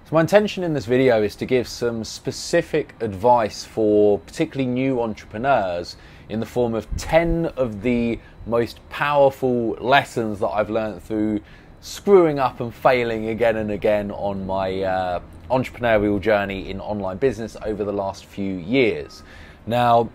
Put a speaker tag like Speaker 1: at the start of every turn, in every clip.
Speaker 1: So my intention in this video is to give some specific advice for particularly new entrepreneurs in the form of 10 of the most powerful lessons that I've learned through screwing up and failing again and again on my entrepreneurial journey in online business over the last few years. Now,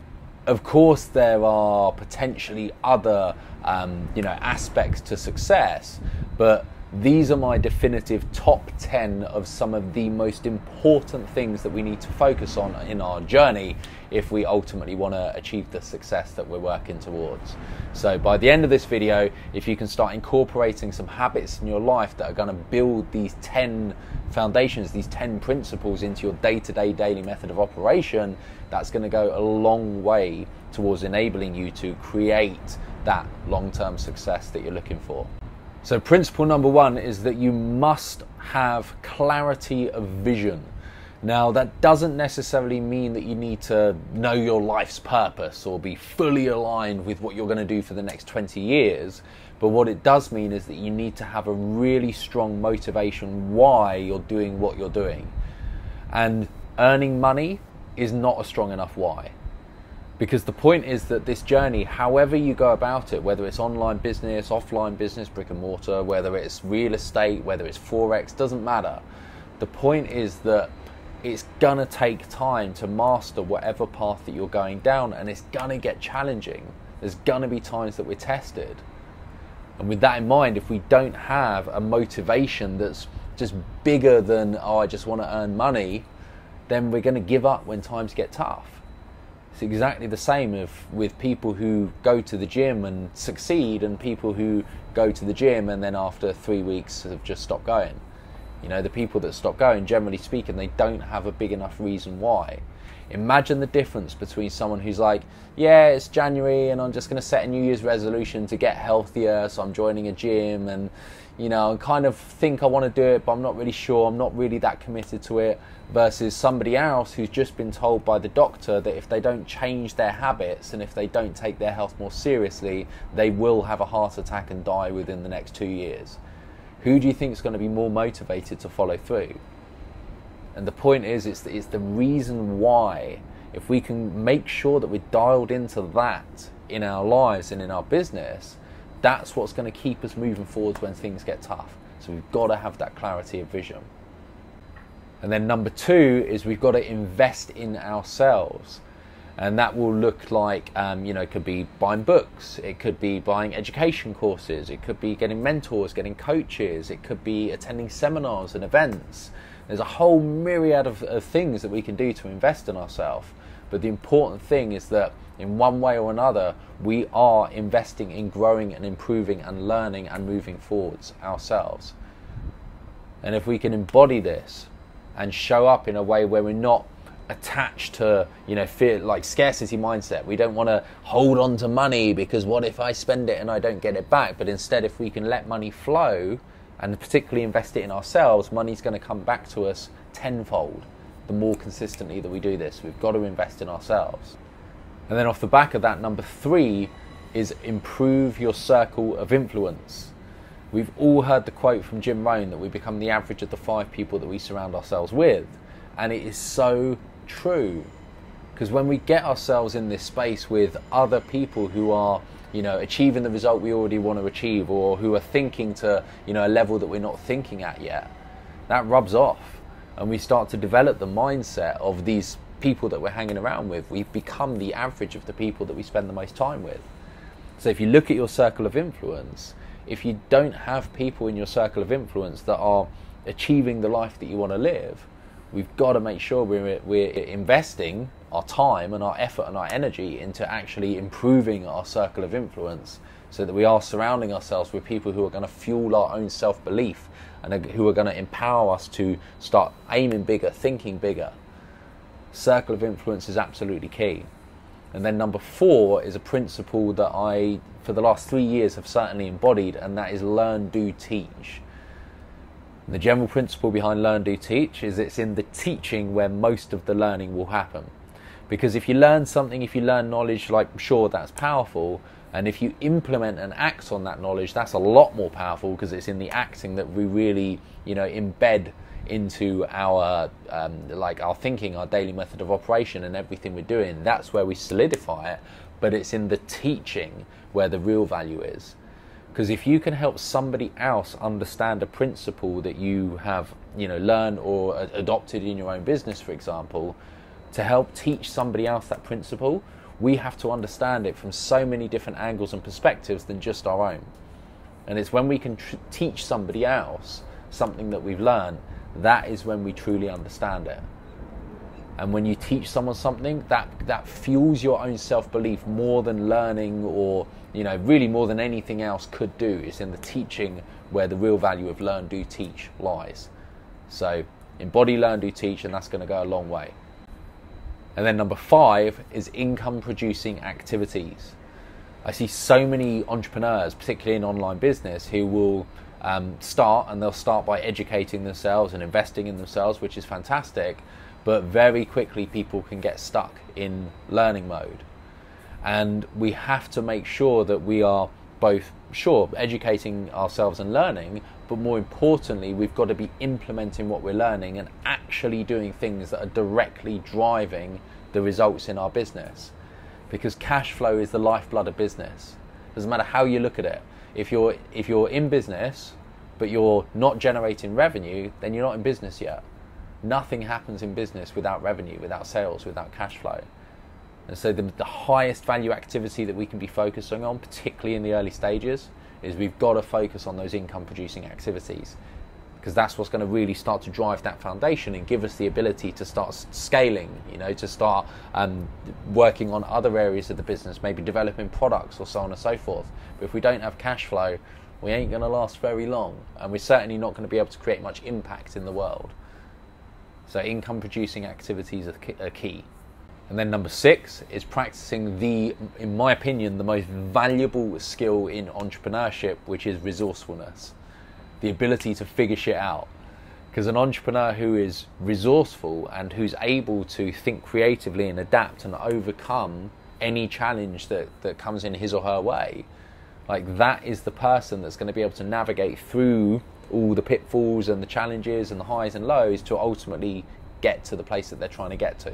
Speaker 1: of course, there are potentially other aspects to success, but these are my definitive top 10 of some of the most important things that we need to focus on in our journey if we ultimately want to achieve the success that we're working towards. So by the end of this video, if you can start incorporating some habits in your life that are going to build these 10 foundations, these 10 principles into your day-to-day daily method of operation, that's going to go a long way towards enabling you to create that long-term success that you're looking for. So principle number one is that you must have clarity of vision. Now, that doesn't necessarily mean that you need to know your life's purpose or be fully aligned with what you're going to do for the next 20 years. But what it does mean is that you need to have a really strong motivation why you're doing what you're doing. And earning money is not a strong enough why. Because the point is that this journey, however you go about it, whether it's online business, offline business, brick and mortar, whether it's real estate, whether it's Forex, doesn't matter. The point is that it's gonna take time to master whatever path that you're going down, and it's gonna get challenging. There's gonna be times that we're tested. And with that in mind, if we don't have a motivation that's just bigger than, oh, I just wanna earn money, then we're gonna give up when times get tough. It's exactly the same with people who go to the gym and succeed and people who go to the gym and then after 3 weeks have just stopped going. You know, the people that stop going, generally speaking, they don't have a big enough reason why. Imagine the difference between someone who's like, yeah, it's January and I'm just going to set a New Year's resolution to get healthier, so I'm joining a gym and, you know, I kind of think I want to do it, but I'm not really sure, I'm not really that committed to it, versus somebody else who's just been told by the doctor that if they don't change their habits and if they don't take their health more seriously, they will have a heart attack and die within the next 2 years. Who do you think is going to be more motivated to follow through? And the point is, it's the reason why. If we can make sure that we're dialed into that in our lives and in our business, that's what's going to keep us moving forward when things get tough. So we've got to have that clarity of vision. And then number two is we've got to invest in ourselves. And that will look like, it could be buying books, it could be buying education courses, it could be getting mentors, getting coaches, it could be attending seminars and events. There's a whole myriad of things that we can do to invest in ourselves. But the important thing is that in one way or another, we are investing in growing and improving and learning and moving forwards ourselves. And if we can embody this and show up in a way where we're not attached to, fear, like scarcity mindset. We don't want to hold on to money because what if I spend it and I don't get it back? But instead, if we can let money flow and particularly invest it in ourselves, money's going to come back to us tenfold the more consistently that we do this. We've got to invest in ourselves. And then off the back of that, number three is improve your circle of influence. We've all heard the quote from Jim Rohn that we become the average of the 5 people that we surround ourselves with. And it is so true, because when we get ourselves in this space with other people who are achieving the result we already want to achieve, or who are thinking to a level that we're not thinking at yet, that rubs off and we start to develop the mindset of these people that we're hanging around with. We've become the average of the people that we spend the most time with. So if you look at your circle of influence, if you don't have people in your circle of influence that are achieving the life that you want to live, we've got to make sure we're investing our time and our effort and our energy into actually improving our circle of influence, so that we are surrounding ourselves with people who are going to fuel our own self-belief and who are going to empower us to start aiming bigger, thinking bigger. Circle of influence is absolutely key. And then number 4 is a principle that I, for the last 3 years, have certainly embodied, and that is learn, do, teach. The general principle behind learn, do, teach is it's in the teaching where most of the learning will happen. Because if you learn something, if you learn knowledge, like, sure, that's powerful, and if you implement and act on that knowledge, that's a lot more powerful, because it's in the acting that we really, embed into our like our thinking, our daily method of operation, and everything we're doing. That's where we solidify it. But it's in the teaching where the real value is. Because if you can help somebody else understand a principle that you have, learned or adopted in your own business, for example, to help teach somebody else that principle, we have to understand it from so many different angles and perspectives than just our own. And it's when we can teach somebody else something that we've learned, that is when we truly understand it. And when you teach someone something, that fuels your own self-belief more than learning or, really more than anything else could do. It's in the teaching where the real value of learn, do, teach lies. So embody, learn, do, teach, and that's going to go a long way. And then number 5 is income producing activities. I see so many entrepreneurs, particularly in online business, who will they'll start by educating themselves and investing in themselves, which is fantastic. But very quickly people can get stuck in learning mode. And we have to make sure that we are both, educating ourselves and learning, but more importantly, we've got to be implementing what we're learning and actually doing things that are directly driving the results in our business. Because cash flow is the lifeblood of business. Doesn't matter how you look at it. If you're in business, but you're not generating revenue, then you're not in business yet. Nothing happens in business without revenue, without sales, without cash flow. And so the highest value activity that we can be focusing on, particularly in the early stages, is we've got to focus on those income producing activities, because that's what's going to really start to drive that foundation and give us the ability to start scaling, to start working on other areas of the business, maybe developing products or so on and so forth. But if we don't have cash flow, we ain't going to last very long, and we're certainly not going to be able to create much impact in the world. So income producing activities are key. And then number 6 is practicing in my opinion, the most valuable skill in entrepreneurship, which is resourcefulness. The ability to figure shit out. Because an entrepreneur who is resourceful and who's able to think creatively and adapt and overcome any challenge that comes in his or her way, like that is the person that's going to be able to navigate through all the pitfalls and the challenges and the highs and lows to ultimately get to the place that they're trying to get to.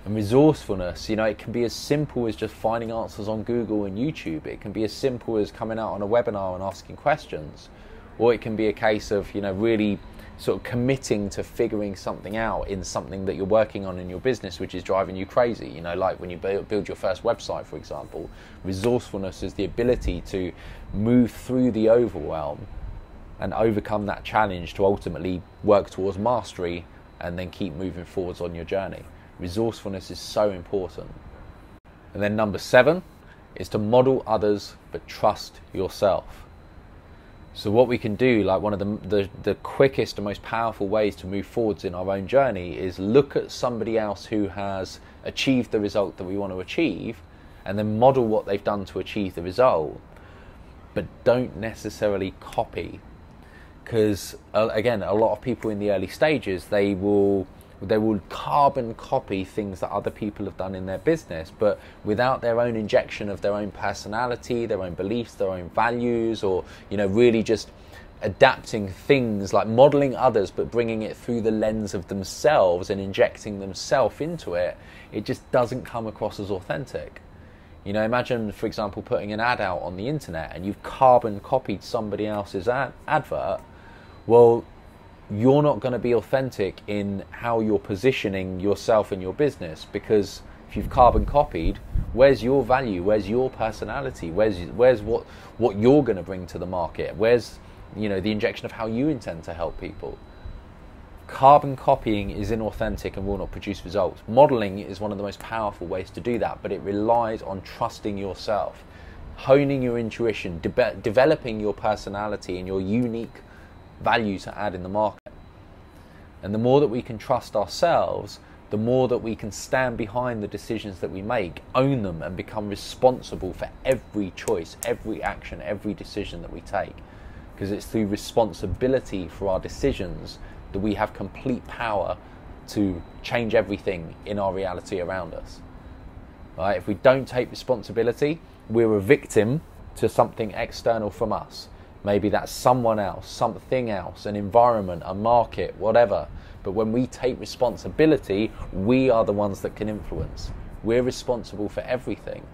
Speaker 1: And resourcefulness, it can be as simple as just finding answers on Google and YouTube. It can be as simple as coming out on a webinar and asking questions. Or it can be a case of, really sort of committing to figuring something out in something that you're working on in your business, which is driving you crazy. Like when you build your first website, for example. Resourcefulness is the ability to move through the overwhelm and overcome that challenge to ultimately work towards mastery and then keep moving forwards on your journey. Resourcefulness is so important. And then number 7 is to model others but trust yourself. So what we can do, like one of the quickest and most powerful ways to move forwards in our own journey, is look at somebody else who has achieved the result that we want to achieve and then model what they've done to achieve the result, but don't necessarily copy. Because again, a lot of people in the early stages, they will carbon copy things that other people have done in their business, but without their own injection of their own personality, their own beliefs, their own values, or really just adapting things, like modeling others but bringing it through the lens of themselves and injecting themselves into it. It just doesn't come across as authentic. Imagine, for example, putting an ad out on the internet and you've carbon copied somebody else's advert. Well, you're not going to be authentic in how you're positioning yourself and your business, because if you've carbon copied, where's your value? Where's your personality? Where's what you're going to bring to the market? Where's the injection of how you intend to help people? Carbon copying is inauthentic and will not produce results. Modeling is one of the most powerful ways to do that, but it relies on trusting yourself, honing your intuition, developing your personality and your unique value to add in the market. And the more that we can trust ourselves, the more that we can stand behind the decisions that we make, own them, and become responsible for every choice, every action, every decision that we take. Because it's through responsibility for our decisions that we have complete power to change everything in our reality around us. Right? If we don't take responsibility, we're a victim to something external from us. Maybe that's someone else, something else, an environment, a market, whatever. But when we take responsibility, we are the ones that can influence. We're responsible for everything.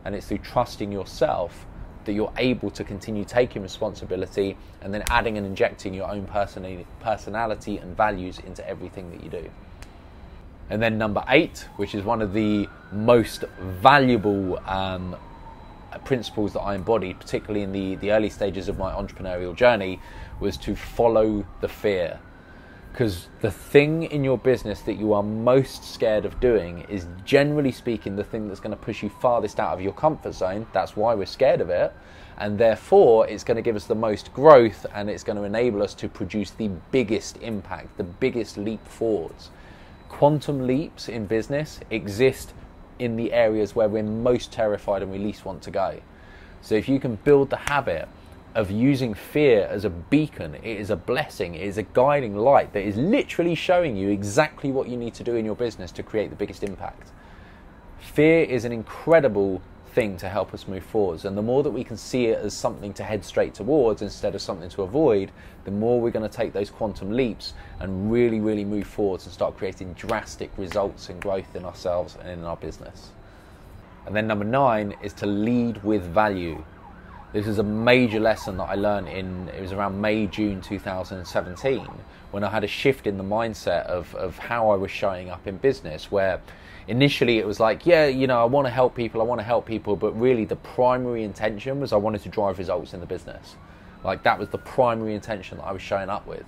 Speaker 1: And it's through trusting yourself that you're able to continue taking responsibility and then adding and injecting your own personality and values into everything that you do. And then number 8, which is one of the most valuable principles that I embodied, particularly in the early stages of my entrepreneurial journey, was to follow the fear. Because the thing in your business that you are most scared of doing is, generally speaking, the thing that's going to push you farthest out of your comfort zone. That's why we're scared of it. And therefore, it's going to give us the most growth, and it's going to enable us to produce the biggest impact, the biggest leap forwards. Quantum leaps in business exist in the areas where we're most terrified and we least want to go. So if you can build the habit of using fear as a beacon, it is a blessing, it is a guiding light that is literally showing you exactly what you need to do in your business to create the biggest impact. Fear is an incredible thing to help us move forwards, and the more that we can see it as something to head straight towards instead of something to avoid, the more we're going to take those quantum leaps and really move forwards and start creating drastic results and growth in ourselves and in our business. And then number 9 is to lead with value. This is a major lesson that I learned it was around May, June 2017, when I had a shift in the mindset of how I was showing up in business, where initially it was like, yeah, you know, I want to help people, but really the primary intention was I wanted to drive results in the business. Like, that was the primary intention that I was showing up with.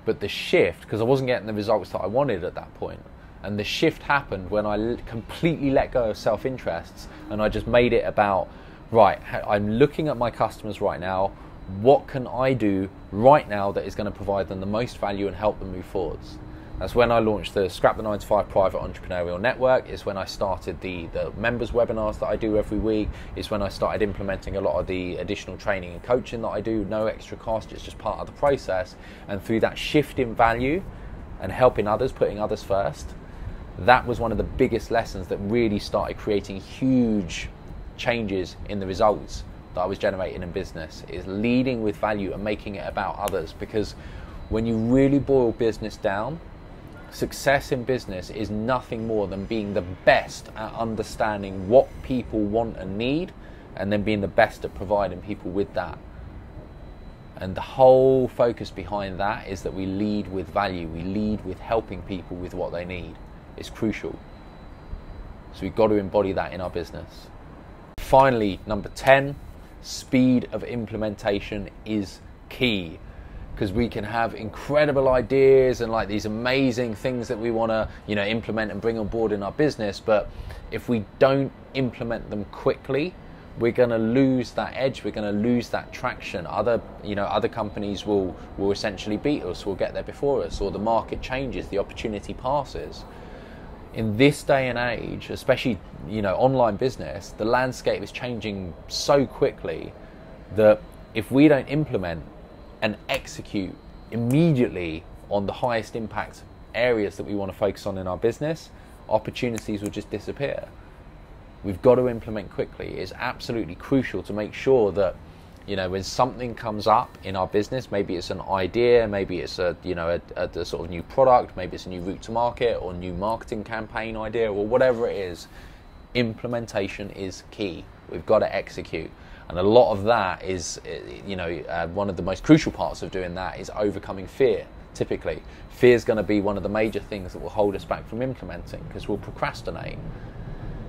Speaker 1: But the shift, because I wasn't getting the results that I wanted at that point, and the shift happened when I completely let go of self-interests and I just made it about, right, I'm looking at my customers right now, what can I do right now that is going to provide them the most value and help them move forwards? That's when I launched the Scrap the 9 to 5 Private Entrepreneurial Network. It's when I started the members webinars that I do every week. It's when I started implementing a lot of the additional training and coaching that I do, no extra cost, it's just part of the process. And through that shift in value and helping others, putting others first, that was one of the biggest lessons that really started creating huge changes in the results that I was generating in business, is leading with value and making it about others. Because when you really boil business down, success in business is nothing more than being the best at understanding what people want and need, and then being the best at providing people with that. And the whole focus behind that is that we lead with value. We lead with helping people with what they need. It's crucial. So we've got to embody that in our business. Finally, number 10, speed of implementation is key. Because we can have incredible ideas and like these amazing things that we want to, you know, implement and bring on board in our business, but if we don't implement them quickly, we're going to lose that edge, we're going to lose that traction. Other companies will essentially beat us, will get there before us, or the market changes, the opportunity passes. In this day and age, especially, you know, online business, the landscape is changing so quickly that if we don't implement and execute immediately on the highest impact areas that we want to focus on in our business, opportunities will just disappear. We've got to implement quickly. It's absolutely crucial to make sure that, you know, when something comes up in our business, maybe it's an idea, maybe it's a sort of new product, maybe it's a new route to market or new marketing campaign idea, or whatever it is, implementation is key. We've got to execute. And a lot of that is, one of the most crucial parts of doing that is overcoming fear. Typically, fear is going to be one of the major things that will hold us back from implementing, because we'll procrastinate.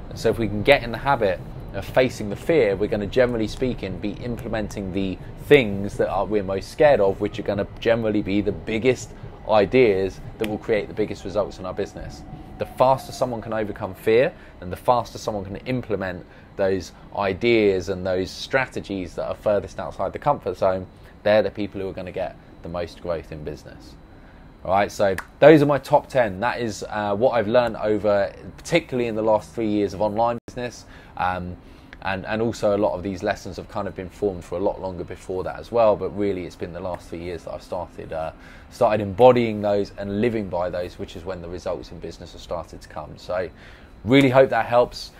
Speaker 1: And so if we can get in the habit of facing the fear, we're going to, generally speaking, be implementing the things that we're most scared of, which are going to generally be the biggest ideas that will create the biggest results in our business. The faster someone can overcome fear, and the faster someone can implement those ideas and those strategies that are furthest outside the comfort zone, they're the people who are going to get the most growth in business. All right, so those are my top 10. That is what I've learned over, particularly in the last 3 years of online business. And also a lot of these lessons have kind of been formed for a lot longer before that as well, but really it's been the last 3 years that I've started embodying those and living by those, which is when the results in business have started to come. So Really hope that helps.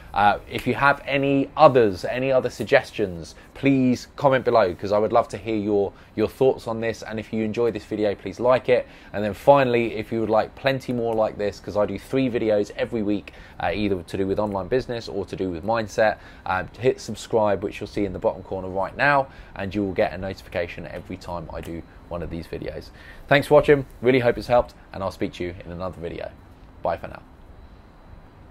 Speaker 1: If you have any other suggestions, please comment below, because I would love to hear your thoughts on this. And if you enjoyed this video, please like it. And then finally, if you would like plenty more like this, because I do 3 videos every week, either to do with online business or to do with mindset, hit subscribe, which you'll see in the bottom corner right now, and you will get a notification every time I do one of these videos. Thanks for watching. Really hope it's helped, and I'll speak to you in another video. Bye for now.